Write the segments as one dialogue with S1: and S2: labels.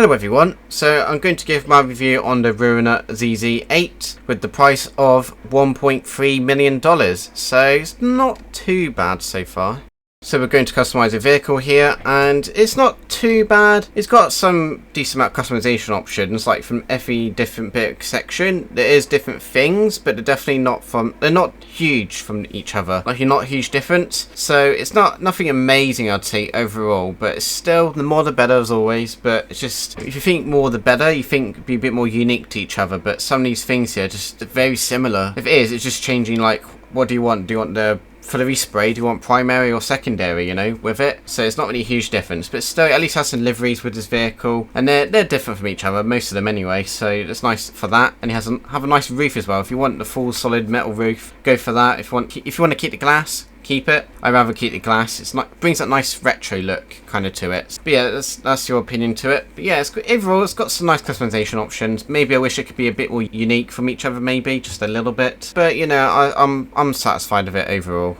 S1: Hello everyone, so I'm going to give my review on the Ruiner ZZ-8 with the price of $1.3 million, so it's not too bad so far. So we're going to customize a vehicle here, and it's not too bad. It's got some decent amount of customization options, like from every different bit section. There is different things, but they're not huge from each other. Like, you're not a huge difference. So it's nothing amazing, I'd say, overall, but it's still, the more the better as always. But it's just, if you think more the better, you think it'd be a bit more unique to each other. But some of these things here are just very similar. If it is, it's just changing, like, what do you want? Do you want the for the respray, do you want primary or secondary, you know, with it? So it's not really a huge difference, but still at least has some liveries with this vehicle, and they're different from each other, most of them anyway, so it's nice for that. And it has have a nice roof as well. If you want the full solid metal roof, go for that. If you want to keep the glass, keep it. I'd rather keep the glass. It's not, brings that nice retro look kind of to it. But yeah, that's your opinion to it. But yeah, overall it's got some nice customization options. Maybe I wish it could be a bit more unique from each other, maybe just a little bit. But you know, I'm satisfied with it overall.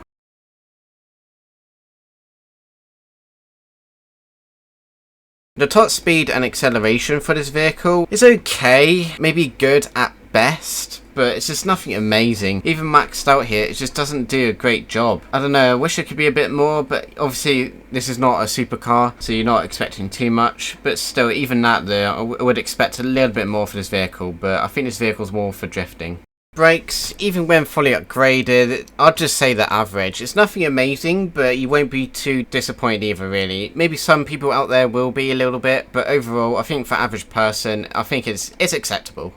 S1: The top speed and acceleration for this vehicle is okay, maybe good at best, but it's just nothing amazing. Even maxed out here, it just doesn't do a great job. I don't know, I wish it could be a bit more, but obviously this is not a supercar, so you're not expecting too much. But still, even that there, I would expect a little bit more for this vehicle, but I think this vehicle's more for drifting. Brakes, even when fully upgraded, I'd just say they're average. It's nothing amazing, but you won't be too disappointed either, really. Maybe some people out there will be a little bit, but overall, I think for average person, I think it's acceptable.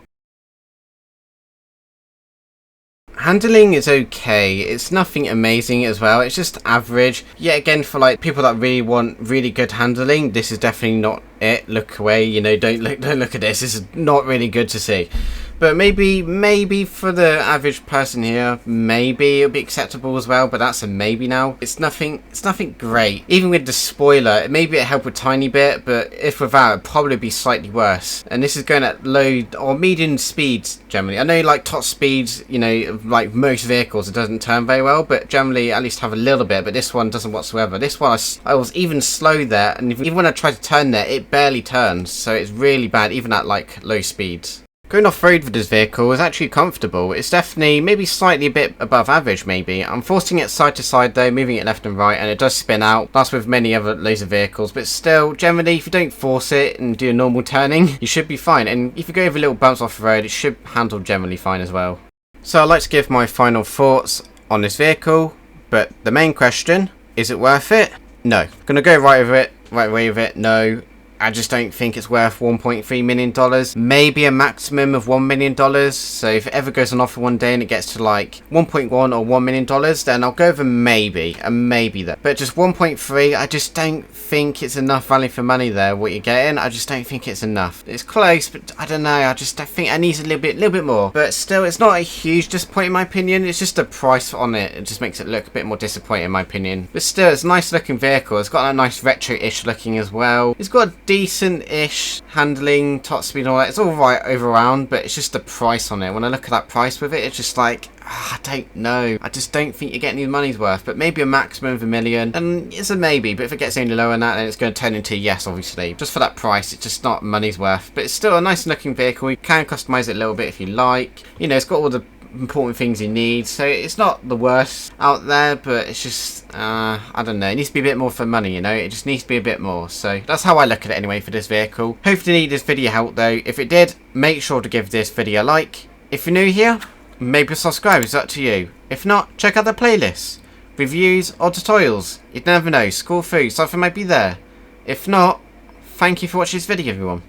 S1: Handling is okay. It's nothing amazing as well. It's just average. Yet again, for like people that really want really good handling, this is definitely not it. Look away, you know, don't look at this. This is not really good to see. But maybe for the average person here, maybe it'll be acceptable as well, but that's a maybe now. It's nothing great. Even with the spoiler, maybe it helped a tiny bit, but if without, it'd probably be slightly worse. And this is going at low or medium speeds generally. I know like top speeds, you know, like most vehicles, it doesn't turn very well, but generally at least have a little bit, but this one doesn't whatsoever. This one, I was even slow there, and even when I tried to turn there, it barely turns, so it's really bad, even at like low speeds. Going off-road with this vehicle is actually comfortable. It's definitely maybe slightly a bit above average maybe. I'm forcing it side to side though, moving it left and right, and it does spin out. That's with many other laser vehicles, but still, generally if you don't force it and do a normal turning, you should be fine. And if you go over little bumps off the road, it should handle generally fine as well. So I'd like to give my final thoughts on this vehicle, but the main question, is it worth it? No. I'm gonna go right away with it, no. I just don't think it's worth $1.3 million. Maybe a maximum of $1 million. So if it ever goes on offer one day and it gets to like 1.1 or $1 million, then I'll go over maybe, a maybe there. But just 1.3, I just don't think it's enough value for money there, what you're getting. I just don't think it's enough. It's close, but I don't know. I think it needs a little bit more. But still, it's not a huge disappointment in my opinion. It's just the price on it. It just makes it look a bit more disappointing in my opinion. But still, it's a nice looking vehicle. It's got a nice retro-ish looking as well. It's got a decent-ish handling, top speed and all that. It's all right over around, but it's just the price on it. When I look at that price with it, it's just like, I don't know. I just don't think you're getting your money's worth. But maybe a maximum of $1 million, and it's a maybe. But if it gets any lower than that, then it's going to turn into a yes, obviously. Just for that price, it's just not money's worth. But it's still a nice looking vehicle. You can customize it a little bit if you like. You know, it's got all the important things you need, so it's not the worst out there, but it's just I don't know, it needs to be a bit more for money, you know. It just needs to be a bit more. So that's how I look at it anyway for this vehicle. Hopefully this video helped though. If it did, make sure to give this video a like. If you're new here, maybe subscribe, it's up to you. If not, check out the playlists, reviews or tutorials. You'd never know, scroll through, something might be there. If not, thank you for watching this video everyone.